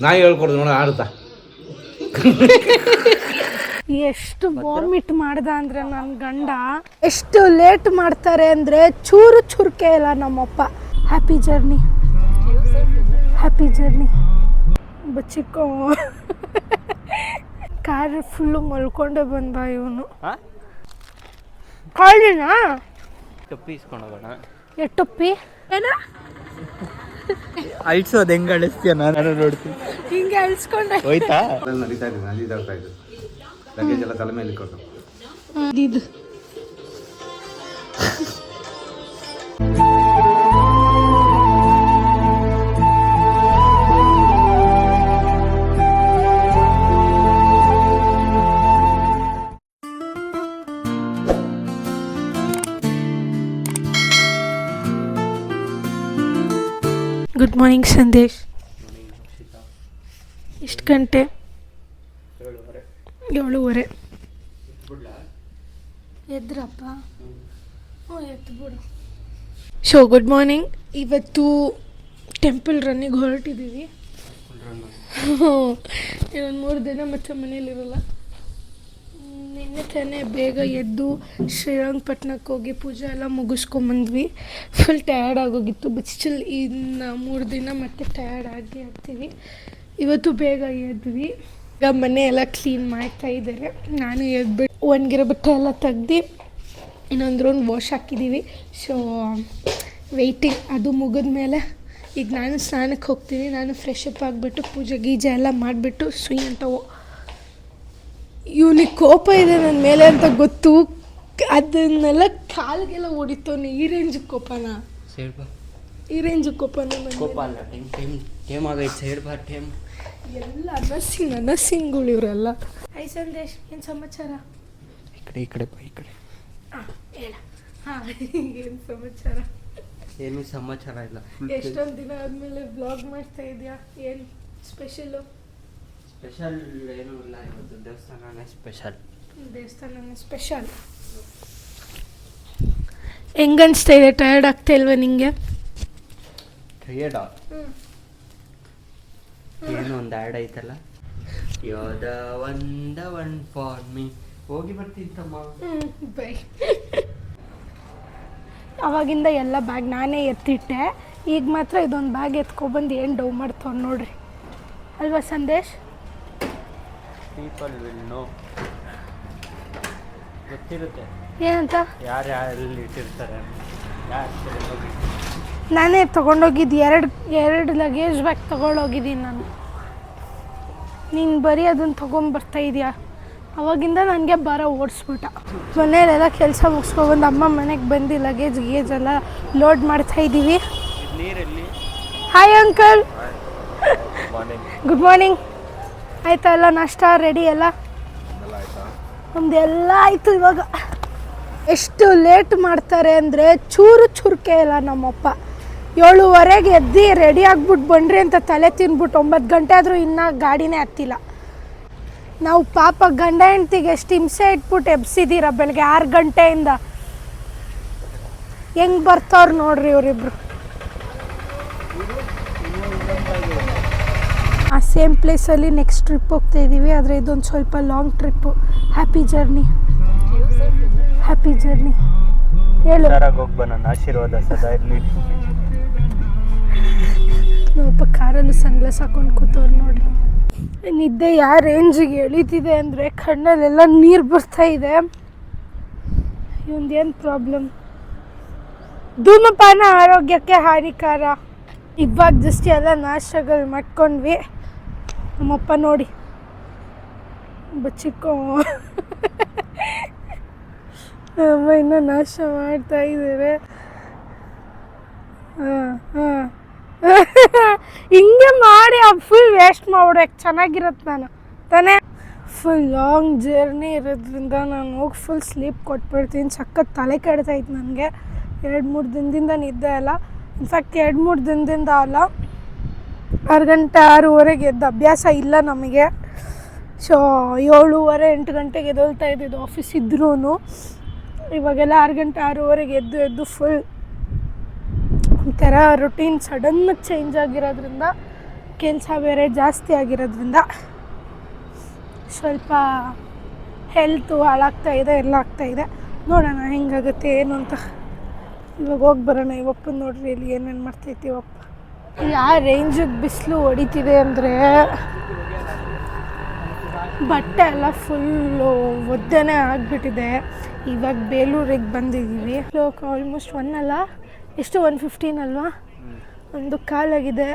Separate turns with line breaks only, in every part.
ನಾಯಿ ಹೇಳ್ಕೊಡ್ದು ನೋಡ ಆಡುತ್ತಾ.
ಎಷ್ಟು ವಾಮಿಟ್ ಮಾಡ್ದ ಅಂದ್ರೆ ನನ್ನ ಗಂಡ, ಎಷ್ಟು ಲೇಟ್ ಮಾಡ್ತಾರೆ ಅಂದರೆ ಚೂರು ಚುರುಕೆ ಇಲ್ಲ ನಮ್ಮಪ್ಪ. Happy journey, happy journey. ಬಚ್ಚಿಕೋ ಕಾರ್ ಫುಲ್ಲು ಮಲ್ಕೊಂಡೆ ಬಂದ ಇವನು. ಕಾಳಿನ
ಟೊಪ್ಪಿ ಇಸ್ಕೊಂಡು ಹೋಗೋಣ.
ಎಟ್ಟೊಪ್ಪಿ ಏನ
ಅಳಿಸೋದು ಹೆಂಗೆ ಅಳಿಸ್ತೀಯ ನಾನು ನೋಡ್ತೀನಿ.
ಹಿಂಗೆ ಅಳಿಸ್ಕೊಂಡೆ
ಹೋಯ್ತಾ
ನಡೀತಾ ಇದ್ದೀನಿ, ಅಲ್ಲಿ ಇದಾಗ್ತಾ ಇದ್ದು ಲಗೇಜ್ ಎಲ್ಲ ತಲೆ ಮೇಲೆ ಇಟ್ಕೊಂಡು.
ಇದು ಗುಡ್ ಮಾರ್ನಿಂಗ್ ಸಂದೇಶ್. ಎಷ್ಟು ಗಂಟೆ? 7:30. ಎದ್ರಪ್ಪ? ಹ್ಞೂ ಎದ್ದು ಬಿಡು. So good morning. ಇವತ್ತು ಟೆಂಪಲ್ ರನ್ನಿಗೆ ಹೊರಟಿದ್ದೀವಿ. ಇನ್ನೊಂದು 3 ದಿನ ಮತ್ತೆ ಮನೇಲಿರಲ್ಲ. ನಿನ್ನೆ ತಾನೇ ಬೇಗ ಎದ್ದು ಶ್ರೀರಂಗಪಟ್ಟಣಕ್ಕೆ ಹೋಗಿ ಪೂಜೆ ಎಲ್ಲ ಮುಗಿಸ್ಕೊಂಬಂದ್ವಿ. ಫುಲ್ ಟಯರ್ಡ್ ಆಗೋಗಿತ್ತು. ಬಟ್ ಸ್ಟಿಲ್ ಇನ್ನು 3 ದಿನ ಮತ್ತೆ ಟಯರ್ಡ್ ಆಗ್ತೀವಿ. ಇವತ್ತು ಬೇಗ ಎದ್ವಿ. ಈಗ ಮನೆ ಎಲ್ಲ ಕ್ಲೀನ್ ಮಾಡ್ತಾ ಇದ್ದಾರೆ. ನಾನು ಎದ್ಬಿಟ್ಟು ಒಣಗಿರೋ ಬಟ್ಟೆ ಎಲ್ಲ ತೆಗ್ದು ಇನ್ನೊಂದು ರೌಂಡ್ ವಾಶ್ ಹಾಕಿದ್ದೀವಿ. So waiting. ಅದು ಮುಗಿದ ಮೇಲೆ ಈಗ ನಾನು ಸ್ನಾನಕ್ಕೆ ಹೋಗ್ತೀನಿ. ನಾನು ಫ್ರೆಶ್ ಅಪ್ ಆಗಿಬಿಟ್ಟು ಪೂಜೆ ಗೀಜೆ ಎಲ್ಲ ಮಾಡಿಬಿಟ್ಟು ಸುಯ್ ಅಂತ ಇವನಿಗೆ ಕೋಪ ಇದೆ ನನ್ನ ಮೇಲೆ ಅಂತ ಗೊತ್ತು. ಅದನ್ನೆಲ್ಲ ಕಾಲಿಗೆಲ್ಲ ಹೊಡಿತವನು. ಈ ರೇಂಜಿಗೆ ಕೋಪನ, ಈ ರೇಂಜಿಗೆ ಕೋಪನ.
ಕೋಪ ಅಲ್ಲ, ಟೈಮ್ ಆಗೈತೆ. ಸೈಡ್ ಬಾ ಟೈಮ್.
ಎಲ್ಲ ಅನಸಿಂಗ್ಗಳು ಇವರೆಲ್ಲ. ಹೈ ಸಂದೇಶ್, ಏನು ಸಮಾಚಾರ?
ಈ ಕಡೆ ಬಾ, ಈ ಕಡೆ.
ಹಾಂ ಹೇಳ. ಹಾಂ ಏನು ಸಮಾಚಾರ?
ಏನು ಸಮಾಚಾರ ಇಲ್ಲ.
ಎಷ್ಟೊಂದು ದಿನ ಆದಮೇಲೆ ಬ್ಲಾಗ್ ಮಾಡ್ತಾ ಇದೆಯಾ? ಏನು ಸ್ಪೆಷಲು?
ಸ್ಪೆಷಲ್ ಏನೂ ಇಲ್ಲ. ಇವತ್ತು ದೇವಸ್ಥಾನನೇ ಸ್ಪೆಷಲ್.
ದೇವಸ್ಥಾನನೇ ಸ್ಪೆಷಲ್. ಹೆಂಗನ್ಸ್ತಾ ಇದೆ? ಟಯರ್ಡ್ ಆಗ್ತಾ ಇಲ್ವಾ ನಿಂಗೆ?
ಟಯರ್ಡಾ? ಏನು ಒಂದು ಆ್ಯಡ್ ಐತಲ್ಲ, ಯೋದ ಒನ್ ಫಾರ್ ಮೀ. ಹೋಗಿ ಬರ್ತೀನಿ ತಮ್ಮ.
ಬೈ. ಅವಾಗಿಂದ ಎಲ್ಲ ಬ್ಯಾಗ್ ನಾನೇ ಎತ್ತಿಟ್ಟೆ. ಈಗ ಮಾತ್ರ ಇದೊಂದು ಬ್ಯಾಗ್ ಎತ್ಕೊಬಂದು ಏನು ಡೌ ಮಾಡ್ತಾವ್ ನೋಡ್ರಿ. ಅಲ್ವಾ ಸಂದೇಶ್?
People will no. ಗೊತ್ತಿರುತ್ತೆ
ಏನಂತ,
ಯಾರು ಎಲ್ಲಿ ಇಟ್ಟಿರ್ತಾರೆ.
ನಾನೇ ತೊಗೊಂಡೋಗಿದ್ದು ಎರಡು ಲಗೇಜ್ ಬ್ಯಾಗ್ ತೊಗೊಂಡೋಗಿದ್ದೀನಿ ನಾನು. ನೀನು ಬರೀ ಅದನ್ನು ತೊಗೊಂಬರ್ತಾ ಇದೆಯಾ? ಅವಾಗಿಂದ ನನಗೆ ಬರೋ ಓಡಿಸ್ಬಿಟ್ಟ. ಮನೆಯಲ್ಲೆಲ್ಲ ಕೆಲಸ ಮುಗಿಸ್ಕೊಬಂದು ಅಮ್ಮ ಮನೆಗೆ ಬಂದು ಲಗೇಜ್ ಎಲ್ಲ ಲೋಡ್ ಮಾಡ್ತಾ ಇದ್ದೀವಿ. Hi uncle, good morning. ಆಯ್ತಾ ಎಲ್ಲ ನಾಷ್ಟ ರೆಡಿ? ಎಲ್ಲ ನಮ್ದೆಲ್ಲ ಆಯಿತು. ಇವಾಗ ಎಷ್ಟು ಲೇಟ್ ಮಾಡ್ತಾರೆ ಅಂದರೆ ಚೂರು ಚುರುಕೆ ಇಲ್ಲ ನಮ್ಮಪ್ಪ. 7:30ಗೆ ಎದ್ದು ರೆಡಿ ಆಗ್ಬಿಟ್ಟು ಬನ್ರಿ ಅಂತ ತಲೆ ತಿನ್ಬಿಟ್ಟು 9 ಗಂಟೆ ಆದರೂ ಇನ್ನೂ ಗಾಡಿನೇ ಹತ್ತಿಲ್ಲ. ನಾವು ಪಾಪ ಗಂಡ ಹೆಂಡ್ತಿಗೆ ಎಷ್ಟು ಹಿಂಸೆ ಇಟ್ಬಿಟ್ಟು ಎಬ್ಸಿದ್ದೀರ ಬೆಳಗ್ಗೆ 6 ಗಂಟೆಯಿಂದ. ಹೆಂಗೆ ಬರ್ತಾವ್ರು ನೋಡ್ರಿ ಇವರಿಬ್ರು. ಆ ಸೇಮ್ ಪ್ಲೇಸಲ್ಲಿ ನೆಕ್ಸ್ಟ್ ಟ್ರಿಪ್ ಹೋಗ್ತಾ ಇದ್ದೀವಿ. ಆದರೆ ಇದೊಂದು ಸ್ವಲ್ಪ long trip. Happy journey, happy journey. ಹೇಳು.
ನನ್ನ ಆಶೀರ್ವಾದ ಸದಾ ಇರಲಿ.
ನಮ್ಮಪ್ಪ ಕಾರಲ್ಲೂ ಸನ್ಗ್ಲಾಸ್ ಹಾಕೊಂಡು ಕೂತವ್ರು ನೋಡ್ರಿ. ನಿದ್ದೆ ಯಾವ ರೇಂಜಿಗೆ ಎಳೀತಿದೆ ಅಂದರೆ ಕಣ್ಣಲ್ಲೆಲ್ಲ ನೀರು ಬರ್ತಾ ಇದೆ. ಇವೊಂದೇನು ಪ್ರಾಬ್ಲಮ್? ಧೂಮಪಾನ ಆರೋಗ್ಯಕ್ಕೆ ಹಾನಿಕಾರ. ಇವಾಗ ಜಸ್ಟ್ ಎಲ್ಲ ನಾಷ್ಟಗಳು ಮಾಡ್ಕೊಂಡ್ವಿ. ನಮ್ಮಪ್ಪ ನೋಡಿ ಬಚ್ಚಿಕೋ ಅಮ್ಮ ಇನ್ನೂ ನಾಷ್ಟ ಮಾಡ್ತಾ ಇದ್ದಾರೆ. ಹಿಂಗೆ ಮಾಡಿ ಫುಲ್ ವೇಸ್ಟ್ ಮಾಡ್ಬಿಡೋಕೆ ಚೆನ್ನಾಗಿರುತ್ತೆ. ನಾನು ತಾನೇ ಫುಲ್ ಲಾಂಗ್ ಜರ್ನಿ ಇರೋದ್ರಿಂದ ನಾನು ಹೋಗಿ ಫುಲ್ ಸ್ಲೀಪ್ ಕೊಟ್ಬಿಡ್ತೀನಿ. ಸಖತ್ ತಲೆ ಕೆಡ್ತಾಯಿತ್ತು ನನಗೆ. 2-3 ದಿನದಿಂದ ನಿದ್ದೆ ಅಲ್ಲ. ಇನ್ಫ್ಯಾಕ್ಟ್ 2-3 ದಿನದಿಂದ ಅಲ್ಲ, 6 ಗಂಟೆ 6:30ಗೆ ಎದ್ದು ಅಭ್ಯಾಸ ಇಲ್ಲ ನಮಗೆ. ಸೊ 7:30-8 ಗಂಟೆಗೆ ಎದ್ದೇಳ್ತಾ ಇದ್ದಿದ್ದು ಆಫೀಸ್ ಇದ್ರೂ. ಇವಾಗೆಲ್ಲ 6 ಗಂಟೆ 6:30ಗೆ ಎದ್ದು ಫುಲ್ ಒಂಥರ ರೊಟೀನ್ ಸಡನ್ನಾಗಿ ಚೇಂಜ್ ಆಗಿರೋದ್ರಿಂದ ಕೆಲಸ ಬೇರೆ ಜಾಸ್ತಿ ಆಗಿರೋದ್ರಿಂದ ಸ್ವಲ್ಪ ಹೆಲ್ತು ಹಾಳಾಗ್ತಾಯಿದೆ, ಎಲ್ಲ ಆಗ್ತಾಯಿದೆ. ನೋಡೋಣ ಹೆಂಗಾಗುತ್ತೆ ಏನು ಅಂತ. ಇವಾಗ ಹೋಗಿ ಬರೋಣ. ಇವಪ್ಪನ ನೋಡ್ರಿ ಇಲ್ಲಿ ಏನೇನು ಮಾಡ್ತೈತಿ ಇವಪ್ಪ. ಯಾವ ರೇಂಜಿಗೆ ಬಿಸಿಲು ಹೊಡಿತಿದೆ ಅಂದರೆ ಬಟ್ಟೆ ಎಲ್ಲ ಫುಲ್ಲು ಒದ್ದೆನೇ ಆಗಿಬಿಟ್ಟಿದೆ. ಇವಾಗ ಬೇಲೂರಿಗೆ ಬಂದಿದ್ದೀವಿ. ಆಲ್ಮೋಸ್ಟ್ 1 ಅಲ್ಲ ಎಷ್ಟು 1:15 ಅಲ್ವಾ, ಒಂದು ಕಾಲಾಗಿದೆ.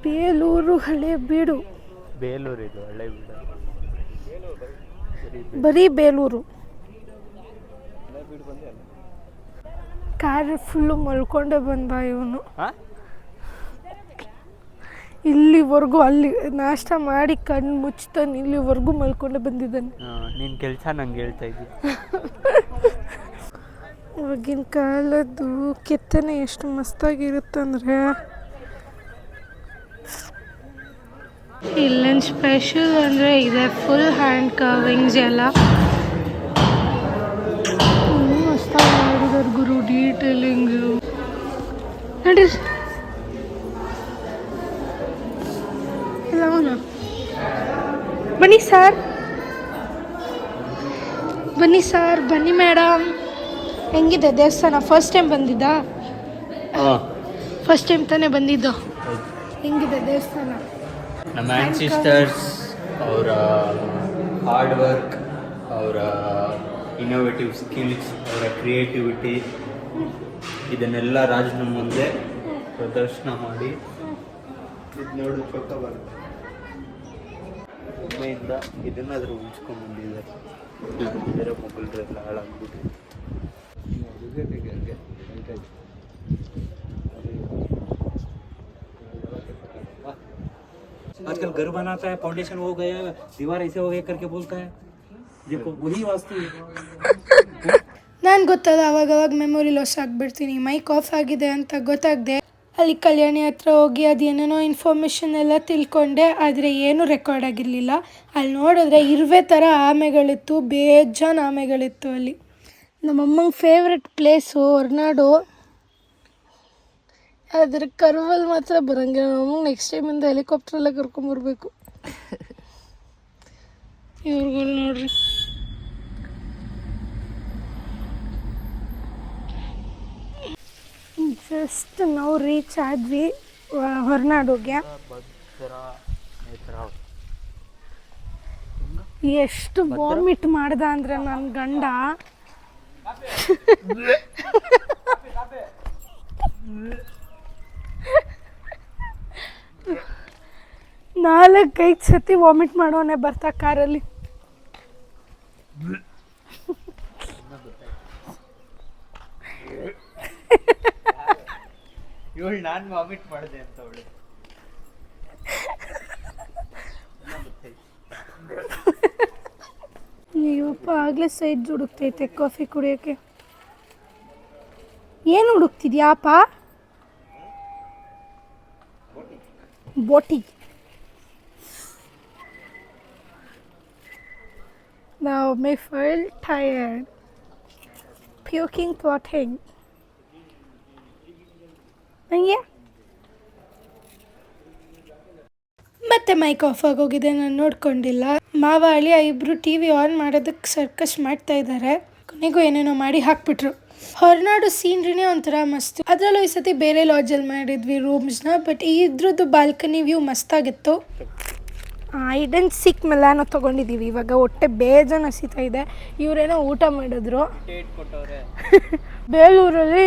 ಬೇಲೂರು ಹಳೇಬೀಡು,
ಬೇಲೂರು ಇದು ಹಳೇಬೀಡು,
ಬರೀ ಬೇಲೂರು. ಕಾರ್ ಫುಲ್ಲು ಮಲ್ಕೊಂಡೇ ಬಂದ ಇವನು. ಇಲ್ಲಿವರೆಗೂ ಅಲ್ಲಿ ನಾಷ್ಟ ಮಾಡಿ ಕಣ್ಣು ಮುಚ್ತಾನೆ, ಇಲ್ಲಿವರೆಗೂ ಮಲ್ಕೊಂಡೆ ಬಂದಿದ್ದಾನೆ.
ನಿನ್ನ ಕೆಲಸ ನಂಗೆ ಹೇಳ್ತಾ ಇದ್ದಿ.
ಇವಾಗಿನ ಕಾಲದ್ದು ಕೆತ್ತನೆ ಎಷ್ಟು ಮಸ್ತಾಗಿರುತ್ತಂದರೆ, ಇಲ್ಲೊಂದು ಸ್ಪೆಷಲ್ ಅಂದರೆ ಇದೆ ಫುಲ್ ಹ್ಯಾಂಡ್ ಕಾರ್ವಿಂಗ್ಸ್ ಎಲ್ಲ ಮಸ್ತಾಗಿ ಮಾಡಿದಾರೆ ಗುರು. ಡೀಟೇಲಿಂಗ್ಸು ನೋಡಿ ಎಲ್ಲ. ಬನ್ನಿ ಸರ್, ಬನ್ನಿ ಸರ್, ಬನ್ನಿ ಮೇಡಮ್. ಹೆಂಗಿದೆ ದೇವಸ್ಥಾನ? ಫಸ್ಟ್ ಟೈಮ್ ಬಂದಿದ್ದಾ? ಫಸ್ಟ್ ಟೈಮ್ ತಾನೇ ಬಂದಿದ್ದು. ಹೆಂಗಿದೆ ದೇವಸ್ಥಾನ?
ನಮ್ಮ ಆ್ಯನ್ಸಿಸ್ಟರ್ಸ್ ಅವರ ಹಾರ್ಡ್ ವರ್ಕ್, ಅವರ ಇನ್ನೋವೇಟಿವ್ ಸ್ಕಿಲ್ಸ್, ಅವರ ಕ್ರಿಯೇಟಿವಿಟಿ ಇದನ್ನೆಲ್ಲ ರಾಜನ ಮುಂದೆ ಪ್ರದರ್ಶನ ಮಾಡಿ ಇದು ನೋಡಿ ಪಕ್ಕ ಬರುತ್ತೆ. ಒಮ್ಮೆಯಿಂದ ಇದನ್ನಾದರೂ ಉಳಿಸ್ಕೊಂಡು ಬಂದಿದ್ದಾರೆ. ಮೊಬೈಲ್ರೆಲ್ಲ ಹಾಳಾಗ್ಬಿಟ್ಟು
आजकल घर बनाता है, फाउंडेशन हो गया, दीवार ऐसे हो गया करके बोलता है. देखो वही वास्तु है.
ನಾನು ಗೊತ್ತದ ಅವಾಗವಾಗ ಮೆಮೊರಿ ಲಾಸ್ ಆಗಿಬಿಡ್ತೀನಿ. ಮೈಕ್ ಆಫ್ ಆಗಿದೆ ಅಂತ ಗೊತ್ತಾಗದೆ ಅಲ್ಲಿ ಕಲ್ಯಾಣಿ ಹತ್ರ ಹೋಗಿ ಅದೇನೇನೋ ಇನ್ಫಾರ್ಮೇಷನ್ ಎಲ್ಲ ತಿಳ್ಕೊಂಡೆ, ಆದರೆ ಏನೂ ರೆಕಾರ್ಡ್ ಆಗಿರಲಿಲ್ಲ. ಅಲ್ಲಿ ನೋಡಿದ್ರೆ ಇರುವೆ ಥರ ಆಮೆಗಳಿತ್ತು, ಬೇಜಾನ್ ಆಮೆಗಳಿತ್ತು ಅಲ್ಲಿ. ನಮ್ಮಮ್ಮಂಗೆ ಫೇವ್ರೆಟ್ ಪ್ಲೇಸು ಹೊರನಾಡು. ಅದ್ರ ಕರ್ವಲ್ಲಿ ಮಾತ್ರ ಬರೋಂಗಿಲ್ಲ. ನಮ್ಮಂಗೆ ನೆಕ್ಸ್ಟ್ ಟೈಮಿಂದ ಹೆಲಿಕಾಪ್ಟ್ರಲ್ಲೇ ಕರ್ಕೊಂಬರ್ಬೇಕು. ಇವ್ರುಗಳು ನೋಡ್ರಿ, ಜಸ್ಟ್ ನಾವು ರೀಚ್ ಆದ್ವಿ ಹೊರನಾಡುಗೆ. ಎಷ್ಟು ವಾಮಿಟ್ ಮಾಡ್ದ ಅಂದರೆ ನನ್ನ ಗಂಡ. ನಾಲ್ಕೈದು ಸತಿ ವಾಮಿಟ್ ಮಾಡೋನೆ ಬರ್ತಾ ಕಾರಲ್ಲಿ.
ಇವಳು ನಾನು ವಾಮಿಟ್ ಮಾಡಿದೆ ಅಂತ ಅವಳು.
ನೀವಪ್ಪ ಆಗಲೇ ಸೈಡ್ ಹುಡುಕ್ತೈತೆ ಕಾಫಿ ಕುಡಿಯೋಕ್ಕೆ. ಏನು ಹುಡುಕ್ತಿದ್ಯಾಪ? ಬೋಟಿ. Now may feel tired. Puking, plotting. ಹಂಗೆ ಮತ್ತೆ ಮೈಕ್ ಆಫ್ ಆಗೋಗಿದೆ, ನಾನು ನೋಡ್ಕೊಂಡಿಲ್ಲ. ಮಾವ ಅಳಿಯ ಇಬ್ಬರು ಟಿ ವಿ ಆನ್ ಮಾಡೋದಕ್ಕೆ ಸರ್ಕಸ್ ಮಾಡ್ತಾ ಇದ್ದಾರೆ. ಕೊನೆಗೂ ಏನೇನೋ ಮಾಡಿ ಹಾಕ್ಬಿಟ್ರು. ಹೊರನಾಡು ಸೀನ್ರಿನೇ ಒಂಥರ ಮಸ್ತು. ಅದರಲ್ಲೂ ಈ ಸತಿ ಬೇರೆ ಲಾಡ್ಜಲ್ಲಿ ಮಾಡಿದ್ವಿ ರೂಮ್ಸ್ನ. ಬಟ್ ಇದ್ರದ್ದು ಬಾಲ್ಕನಿ ವ್ಯೂ ಮಸ್ತಾಗಿತ್ತು. ಐಡನ್ ಸಿಕ್ ಮೆಲಾನೋ ತೊಗೊಂಡಿದ್ದೀವಿ. ಇವಾಗ ಹೊಟ್ಟೆ ಬೇಜಾನ್ ಹಸಿತಾ ಇದೆ. ಇವರೇನೋ ಊಟ ಮಾಡಿದ್ರು ಬೇಲೂರಲ್ಲಿ.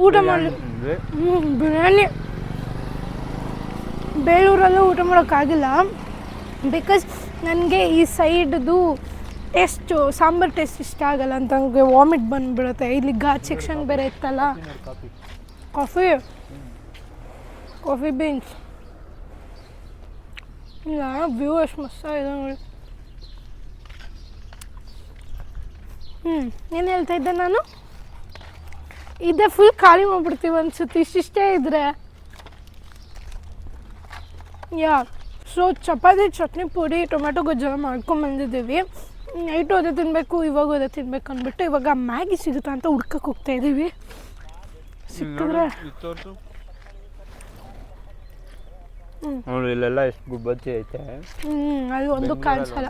ಊಟ ಮಾಡಿ ಬಿರಿಯಾನಿ ಬೇಲೂರಲ್ಲೂ ಊಟ ಮಾಡೋಕ್ಕಾಗಿಲ್ಲ. ಬಿಕಾಸ್ ನನಗೆ ಈ ಸೈಡ್ದು ಟೇಸ್ಟು ಸಾಂಬಾರು ಟೇಸ್ಟ್ ಇಷ್ಟ ಆಗಲ್ಲ ಅಂತ ನನಗೆ ವಾಮಿಟ್ ಬಂದುಬಿಡುತ್ತೆ. ಇಲ್ಲಿ ಘಾಟ್ ಸೆಕ್ಷನ್ ಬೇರೆ ಇತ್ತಲ್ಲ. ಕಾಫಿ ಬೀನ್ಸ್ ಇಲ್ಲ, ವ್ಯೂ ಎಷ್ಟು ಮಸ್ತಾಗಿದೆ ನೋಡಿ. ಏನು ಹೇಳ್ತಾ ಇದ್ದೆ ನಾನು? ಇದೇ ಫುಲ್ ಖಾಲಿ ಮಾಡ್ಬಿಡ್ತೀವಿ ಅನ್ಸುತ್ತೆ ಇಷ್ಟಿಷ್ಟೇ ಇದ್ರೆ. ಸೊ ಚಪಾತಿ, ಚಟ್ನಿ ಪುಡಿ, ಟೊಮೆಟೊ ಗೊಜ್ಜೆಲ್ಲ ಮಾಡ್ಕೊಂಬಂದಿದ್ದೀವಿ. ನೈಟು ಅದೇ ತಿನ್ನಬೇಕು, ಇವಾಗ ಅದೇ ತಿನ್ಬೇಕು ಅಂದ್ಬಿಟ್ಟು ಇವಾಗ ಮ್ಯಾಗಿ ಸಿಗುತ್ತಾ ಅಂತ ಹುಡ್ಕಕ್ಕೆ ಹೋಗ್ತಾ ಇದ್ದೀವಿ. ಸಿಕ್ಕಿದ್ರೆ
ಇಲ್ಲೆಲ್ಲ ಎಷ್ಟು ಗುಬ್ಬಚ್ಚಿ ಐತೆ.
ಅಲ್ಲಿ ಒಂದು ಕಾಣಿಸಲ್ಲ.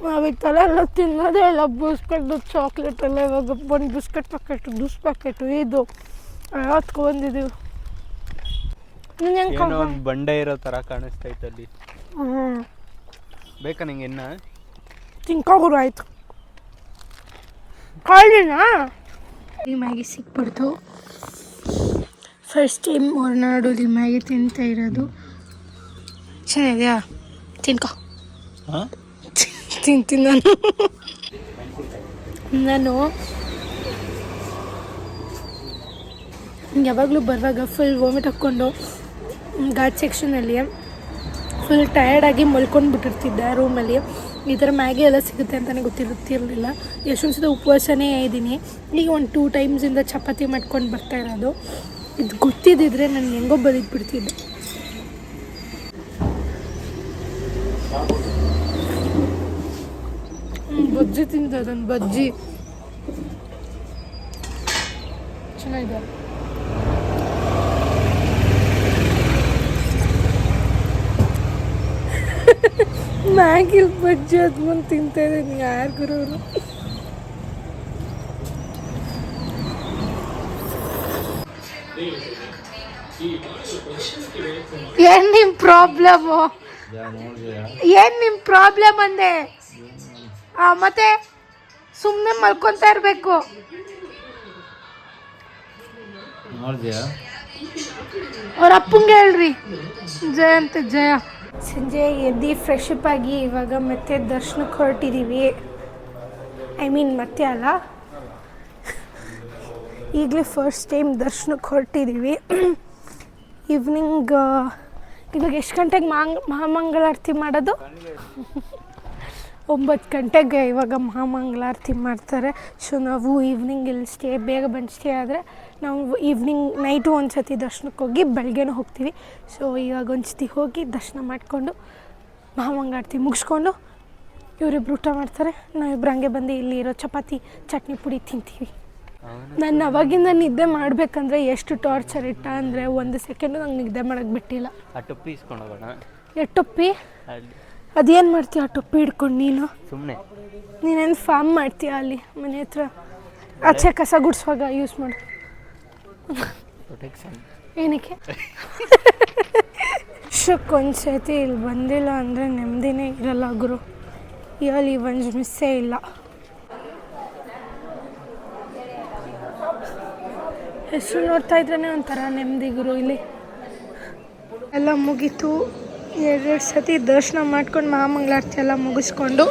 ನಾವಿತ್ತಲ್ಲ ಎಲ್ಲ ತಿನ್ನೋದೇ ಇಲ್ಲ. ಬಿಸ್ಕೆಟ್ ಚಾಕ್ಲೇಟ್ ಎಲ್ಲ ಇವಾಗ ಒಂದು ಬಿಸ್ಕೆಟ್ ಪ್ಯಾಕೆಟು ಜ್ಯೂಸ್ ಪ್ಯಾಕೆಟು ಇದು ಹತ್ಕೊಂಡ್ಬಂದಿದ್ದೀವಿ.
ಏನೋ ಒಂದು ಬಂಡೆ ಇರೋ ಥರ ಕಾಣಿಸ್ತೈತೆ ಅಲ್ಲಿ. ಬೇಕಾ ನಿಂಗೆ ಇನ್ನ
ತಿನ್ಕೋಗುರು ಆಯ್ತು. ಕಾಳಿನ ಈ ಮ್ಯಾಗಿ ಸಿಕ್ಬಿಡ್ತು. ಫಸ್ಟ್ ಟೈಮ್ ಹೊರನಾಡೋದು ಈ ಮ್ಯಾಗಿ ತಿಂತಾ ಇರೋದು. ಚೆನ್ನಾಗಿದೆಯಾ? ತಿನ್ಕೋ. ತಿಂತೀನಿ ನಾನು ಯಾವಾಗಲೂ ಬರುವಾಗ ಫುಲ್ ವಾಮಿಟ್ ಹಾಕ್ಕೊಂಡು ಘಾಟ್ ಸೆಕ್ಷನಲ್ಲಿ ಫುಲ್ ಟಯರ್ಡಾಗಿ ಮಲ್ಕೊಂಡು ಬಿಟ್ಟಿರ್ತಿದ್ದೆ ರೂಮಲ್ಲಿ. ಈ ಥರ ಮ್ಯಾಗಿ ಎಲ್ಲ ಸಿಗುತ್ತೆ ಅಂತಲೇ ಗೊತ್ತಿರಲಿಲ್ಲ. ಎಷ್ಟೊಂದು ಸಲ ಉಪವಾಸನೇ ಇದ್ದೀನಿ. ಈಗ ಒಂದು 2 ಟೈಮ್ಸಿಂದ ಚಪಾತಿ ಮಾಡ್ಕೊಂಡು ಬರ್ತಾ ಇರೋದು. ಇದು ಗೊತ್ತಿದ್ದಿದ್ರೆ ನಾನು ಹೆಂಗೋ ಬದುಕ್ಬಿಡ್ತಿದ್ದೆ. ಬಜ್ಜಿ ತಿಂತದೊಂದು ಬಜ್ಜಿ ಚೆನ್ನಾಗಿದೆ. ಮ್ಯಾಗಿಲ್ ಬಜ್ಜಿ ಅದ್ಕೊಂಡು ತಿಂತಾ ಇದ್ದೀನಿ. ಯಾರು ಗುರು ಏನ್ ನಿಮ್ ಪ್ರಾಬ್ಲಮ್? ಏನ್ ನಿಮ್ ಪ್ರಾಬ್ಲಮ್ ಅಂದೆ? ಮತ್ತೆ ಸುಮ್ಮನೆ ಮಲ್ಕೊತಾ ಇರಬೇಕು. ಅವ್ರ ಅಪ್ಪಂಗೆ ಹೇಳ್ರಿ ಜಯ ಅಂತ. ಜಯ ಸಂಜೆ ಎದ್ದು ಫ್ರೆಶ್ ಅಪ್ ಆಗಿ ಇವಾಗ ಮತ್ತೆ ದರ್ಶನಕ್ಕೆ ಹೊರಟಿದ್ದೀವಿ. ಐ ಮೀನ್ ಮತ್ತೆ ಅಲ್ಲ, ಈಗಲೇ ಫಸ್ಟ್ ಟೈಮ್ ದರ್ಶನಕ್ಕೆ ಹೊರಟಿದ್ದೀವಿ. ಈವ್ನಿಂಗ್ ಇವಾಗ ಎಷ್ಟು ಗಂಟೆಗೆ ಮಹಾಮಂಗಳಾರತಿ ಮಾಡೋದು? 9 ಗಂಟೆಗೆ ಇವಾಗ ಮಹಾಮಂಗಳಾರತಿ ಮಾಡ್ತಾರೆ. ಸೊ ನಾವು ಈವ್ನಿಂಗ್ ಇಲ್ಲಿ ಬೇಗ ಬಂದು ಸ್ಟೇ ಆದರೆ ನಾವು ಈವ್ನಿಂಗ್ ನೈಟು ಒಂದು ಸತಿ ದರ್ಶನಕ್ಕೆ ಹೋಗಿ ಬೆಳಗ್ಗೆನೂ ಹೋಗ್ತೀವಿ. ಸೊ ಇವಾಗ ಒಂದು ಸತಿ ಹೋಗಿ ದರ್ಶನ ಮಾಡಿಕೊಂಡು ಮಹಾಮಂಗಳಾರತಿ ಮುಗಿಸ್ಕೊಂಡು ಇವರಿಬ್ರು ಊಟ ಮಾಡ್ತಾರೆ. ನಾವಿಬ್ರು ಹಂಗೆ ಬಂದು ಇಲ್ಲಿ ಇರೋ ಚಪಾತಿ ಚಟ್ನಿ ಪುಡಿ ತಿಂತೀವಿ. ನಾನು ಅವಾಗಿಂದ ನಿದ್ದೆ ಮಾಡಬೇಕಂದ್ರೆ ಎಷ್ಟು ಟಾರ್ಚರ್ ಇಟ್ಟ ಅಂದರೆ 1 ಸೆಕೆಂಡು ನಂಗೆ ನಿದ್ದೆ ಮಾಡೋಕ್ಕೆ ಬಿಟ್ಟಿಲ್ಲ.
ಆ ಟೊಪ್ಪಿ ಇಸ್ಕೊಂಡು ಹೋಗೋಣ.
ಟೊಪ್ಪಿ ಅದೇನು ಮಾಡ್ತೀಯ? ಆ ಟೊಪ್ಪಿ ಹಿಡ್ಕೊಂಡು ನೀನು
ಸುಮ್ಮನೆ
ನೀನೇನು ಫಾರ್ಮ್ ಮಾಡ್ತೀಯ ಅಲ್ಲಿ ಮನೆ ಹತ್ರ? ಆಚೆ ಕಸ ಗುಡಿಸುವಾಗ ಯೂಸ್ ಮಾಡು. ಏನಕ್ಕೆ? ವರ್ಷಕ್ಕೊಂದು ಸತಿ ಇಲ್ಲಿ ಬಂದಿಲ್ಲ ಅಂದರೆ ನೆಮ್ಮದಿನೇ ಇರಲ್ಲ ಗುರು. ಇಲ್ಲಿ ಒಂದು ಮಿಸ್ಸೇ ಇಲ್ಲ. ಹೆಸರು ನೋಡ್ತಾ ಇದ್ರೇ ಒಂಥರ ನೆಮ್ಮದಿ ಗುರು. ಇಲ್ಲಿ ಎಲ್ಲ ಮುಗೀತು. 2 ಸತಿ ದರ್ಶನ ಮಾಡ್ಕೊಂಡು ಮಹಾಮಂಗಳಾರತಿ ಎಲ್ಲ ಮುಗಿಸ್ಕೊಂಡು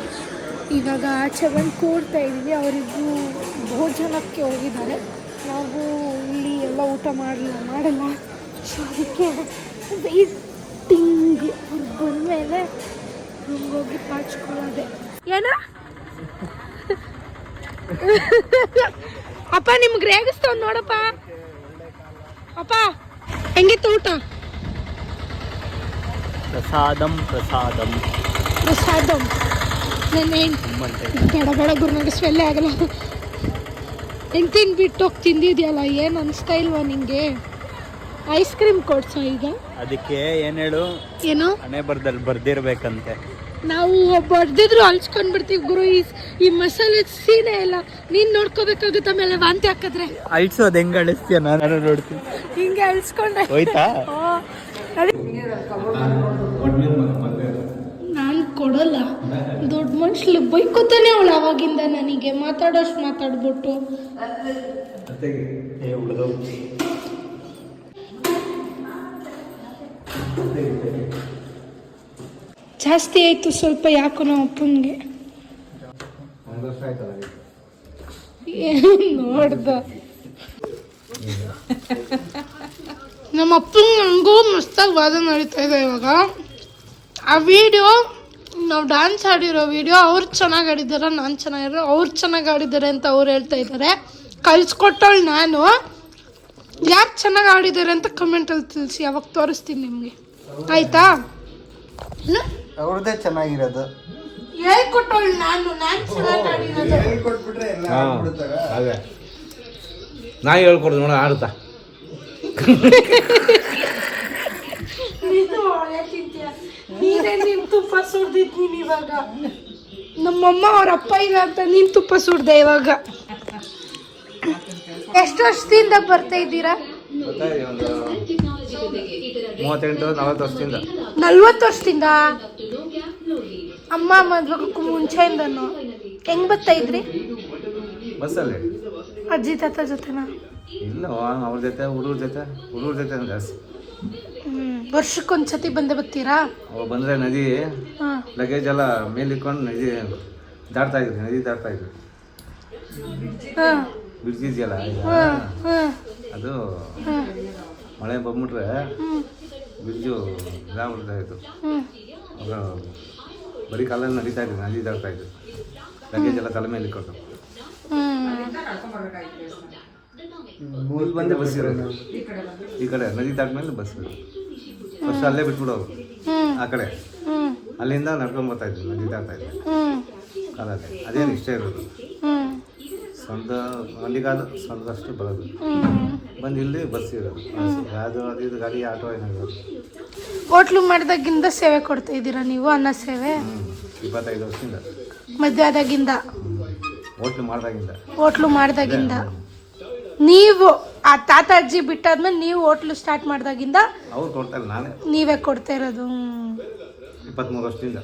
ಇವಾಗ ಆಚೆ ಬಂದು ಕೂಡ್ತಾ ಇದ್ದೀವಿ. ಅವರಿಬ್ಬರು ಭೋಜನಕ್ಕೆ ಹೋಗಿದ್ದಾರೆ. ನಾವು ಇಲ್ಲಿ ಎಲ್ಲ ಊಟ ಮಾಡಲ್ಲ. ಸೊ ಅದಕ್ಕೆ ವೇಟಿಂಗ್. ಅವ್ರು ಬಂದಮೇಲೆ ರೂಮ್ಗೆ ಹೋಗಿ ಪಾಚ್ಕೊಳ್ಳೋದೆ. ಏನ ಅಪ್ಪ ನಿಮ್ಗೆ ರೇಗಿಸ್ತಾವ ನೋಡಪ್ಪ. ಅಪ್ಪ ಹೆಂಗಿತ್ತು ಊಟ?
ಪ್ರಸಾದಂ
ನಾನು ಬೇಡ ಗುರು, ನನಗೆ ಸ್ವೆಲ್ಲೇ ಆಗಲ್ಲ. ಹೆಂಡ್ತಿನ ಬಿಟ್ಟು ಹೋಗಿ ತಿಂದಿದ್ಯಲ್ಲ, ಏನು ಅನಿಸ್ತಾ ಇಲ್ವಾ ನಿಂಗೆ? ಐಸ್ ಕ್ರೀಮ್ ಕೊಡ್ಸೋ ಈಗ.
ಅದಕ್ಕೆ ಏನು ಹೇಳು,
ಏನು
ಹಣೆ ಬರ್ದಲ್ಲಿ ಬರ್ದಿರ್ಬೇಕಂತೆ.
ನಾವು ಬರ್ದಿದ್ರು ಅಲ್ಸ್ಕೊಂಡ್ ಬಿಡ್ತೀವಿ ಗುರು. ಈ ಮಸಾಲೆ ಸೀನೆ ಇಲ್ಲ. ನೀನ್ ನೋಡ್ಕೋಬೇಕಾಗುತ್ತೆ. ಆಮೇಲೆ ವಾಂತಿ ಹಾಕಿದ್ರೆ
ಅಳ್ಸೋದು ಹೆಂಗ್ ಅಳಿಸ್ತೀಯ? ನಾನು ನೋಡ್ತೀನಿ.
ಹಿಂಗೆ ಅಳ್ಸ್ಕೊಂಡೆ
ಹೋಯ್ತಾ?
ನಾನು ಕೊಡಲ್ಲ. ದೊಡ್ಡ ಮನುಷ್ಯ ಬೈಕೋತಾನೆ ಅವಳು ಅವಾಗಿಂದ ನನಗೆ ಮಾತಾಡೋಷ್ಟು ಮಾತಾಡ್ಬಿಟ್ಟು. ಜಾಸ್ತಿ ಆಯ್ತು ಸ್ವಲ್ಪ. ಯಾಕೋ ನಮ್ಮ ಅಪ್ಪನಿಗೆ ನೋಡ್ದ. ನಮ್ಮ ಅಪ್ಪಂಗೆ ನನಗೂ ಮಸ್ತಾಗಿ ವಾದ ನಡೀತಾ ಇದೆ ಇವಾಗ. ಆ ವಿಡಿಯೋ ನಾವು ಡ್ಯಾನ್ಸ್ ಆಡಿರೋ ವಿಡಿಯೋ ಅವ್ರು ಚೆನ್ನಾಗಿ ಆಡಿದಾರೆ, ನಾನು ಚೆನ್ನಾಗಿರೋ, ಅವ್ರು ಚೆನ್ನಾಗಿ ಆಡಿದ್ದಾರೆ ಅಂತ ಅವ್ರು ಹೇಳ್ತಾ ಇದ್ದಾರೆ. ಕಲಿಸ್ಕೊಟ್ಟವಳು ನಾನು. ಯಾರು ಚೆನ್ನಾಗಿ ಆಡಿದ್ದಾರೆ ಅಂತ ಕಮೆಂಟಲ್ಲಿ ತಿಳಿಸಿ, ಅವಾಗ ತೋರಿಸ್ತೀನಿ ನಿಮಗೆ. ಆಯಿತಾ?
ಅವ್ರದ್ದೇ ಚೆನ್ನಾಗಿರೋದು.
ಹೇಳ್ಕೊಟ್ಟವಳು ನಾನು ಚೆನ್ನಾಗಿ ಆಡಿರೋದು.
ಅದೇ ನಾ ಹೇಳ್ಕೊಡ್ದು ನೋಡ ಆಡುತ್ತಾ
ನೀನು ಒಳ್ಳೆ ತಿಂತೀಯ. ನೀನೇ ನಿನ್ ತುಪ್ಪ ಸುಡ್ದಿದ್ ನೀನ್ ಇವಾಗ. ನಮ್ಮಮ್ಮ ಅವ್ರ ಅಪ್ಪ ಇಲ್ಲ ಅಂತ ನೀನ್ ತುಪ್ಪ ಸುಡ್ದೆ ಇವಾಗ. ಎಷ್ಟು ವರ್ಷದಿಂದ ಬರ್ತಾ ಇದ್ದೀರಾ?
ಗೊತ್ತಾಯ್ತು, ಒಂದು 38-40 ವರ್ಷದಿಂದ.
40 ವರ್ಷದಿಂದ? ಅಮ್ಮ ಮದ್ವೆಗೂ ಮುಂಚೆಯಿಂದನು ಹೆಂಗ್ ಬರ್ತಾ ಇದ್ರಿ?
ಬಸ್ಸಲ್ಲಿ.
ಅಜ್ಜಿ ತಾತ ಜೊತೆನಾ?
ಇಲ್ಲ, ಅವ್ರ ಜೊತೆ ಹುಡುಗರ ಜೊತೆ ಜಾಸ್ತಿ.
ವರ್ಷಕ್ಕೊಂದ್ಸತಿ ಬಂದೇ ಬರ್ತೀರಾ?
ಅವಾಗ ಬಂದರೆ ನದಿ
ಹಾಂ.
ಲಗೇಜ್ ಎಲ್ಲ ಮೇಲೆ ಇಟ್ಕೊಂಡು ನದಿ ದಾಟ್ತಾ ಇದ್ವಿ.
ಹಾಂ
ಬ್ರಿಡ್ಜ್ ಇದೆಯಲ್ಲ ಈಗ,
ಹಾಂ
ಅದು
ಹಾಂ
ಮಳೆ ಬಂದ್ಬಿಟ್ರೆ
ಹ್ಞೂ
ಬ್ರಿಡ್ಜು ಇದಾಗ್ಬಿಡ್ತಾ ಇತ್ತು.
ಹ್ಞೂ
ಅವಾಗ ಬರೀ ಕಾಲಲ್ಲಿ ನದಿ ದಾಟ್ತಾ ಇದ್ವಿ. ಲಗೇಜ್ ಎಲ್ಲ ತಲೆ ಮೇಲೆ ಇಟ್ಕೊಂಡು ಇಲ್ಲಿ ಬಂದೆ ಬಸ್ ಇರೋದು. ಈ ಕಡೆ ನದಿ ದಾಟ್ಮೇಲೆ ಬಸ್ ಫಸ್ಟ್ ಅಲ್ಲೇ ಬಿಟ್ಬಿಡೋರು ಆ ಕಡೆ. ಅಲ್ಲಿಂದ ನಡ್ಕೊಂಡು ಬರ್ತಾ ಇದ್ವಿ, ನದಿ ದಾಟ್ತಾ ಇದ್ವಿ ಕಾಲಲ್ಲಿ. ಅದೇನು ಇಷ್ಟ ಇರೋದು, ಸ್ವಂತ ಮಂಡಿ ಕಾಲು ಸ್ವಂತದಷ್ಟು ಬರೋದು. ಬಂದು ಇಲ್ಲಿ ಬಸ್ ಇರೋದು. ಯಾವುದು ಅದು ಇದು ಗಾಡಿ ಆಟೋ ಏನಾಗೋದು.
ಹೋಟ್ಲು ಮಾಡಿದಾಗಿಂದ ಸೇವೆ ಕೊಡ್ತಾ ಇದ್ದೀರಾ ನೀವು? ಅನ್ನ ಸೇವೆ
25 ವರ್ಷದಿಂದ.
ಮದುವೆ ಆದಾಗಿಂದ?
ಹೋಟ್ಲು ಮಾಡ್ದಾಗಿಂದ.
ನೀವು ಆ ತಾತ ಅಜ್ಜಿ ಬಿಟ್ಟಾದ್ಮೇಲೆ ನೀವು ಹೋಟ್ಲು ಸ್ಟಾರ್ಟ್ ಮಾಡ್ದಾಗಿಂದ
ಅವ್ರು ಕೊಡ್ತಾರೆ, ನಾನೇ
ನೀವೇ ಕೊಡ್ತಾ ಇರೋದು?
23 ವರ್ಷದಿಂದ.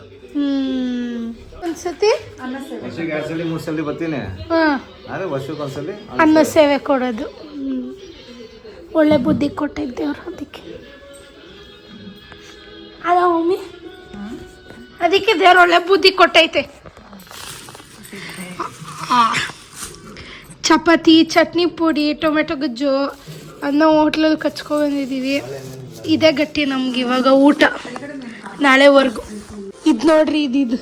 ಒಂದ್ಸತಿ
ವರ್ಷಕ್ಕೆ 2 ಸಲ 3 ಸಲ ಬರ್ತೀನಿ. ಆದರೆ ವರ್ಷಕ್ಕೊಂದ್ಸಲಿ
ಅನ್ನ ಸೇವೆ ಕೊಡೋದು. ಒಳ್ಳೆ ಬುದ್ಧಿ ಕೊಟ್ಟಿದ್ದೇವ್ರು ಅದಕ್ಕೆ. ಅಲ್ಲ ಮಮ್ಮಿ, ಅದಕ್ಕೆ ದೇವ್ರು ಒಳ್ಳೆ ಬುದ್ಧಿ ಕೊಟ್ಟೈತೆ. ಚಪಾತಿ, ಚಟ್ನಿ ಪುಡಿ, ಟೊಮೆಟೊ ಗೊಜ್ಜು, ಅನ್ನ ಹೋಟ್ಲಲ್ಲಿ ಕಚ್ಕೊಂಡ್ಬಂದಿದ್ದೀವಿ. ಇದೇ ಗಟ್ಟಿ ನಮ್ಗೆ ಇವಾಗ ಊಟ ನಾಳೆವರೆಗೂ. ಇದು ನೋಡ್ರಿ, ಇದು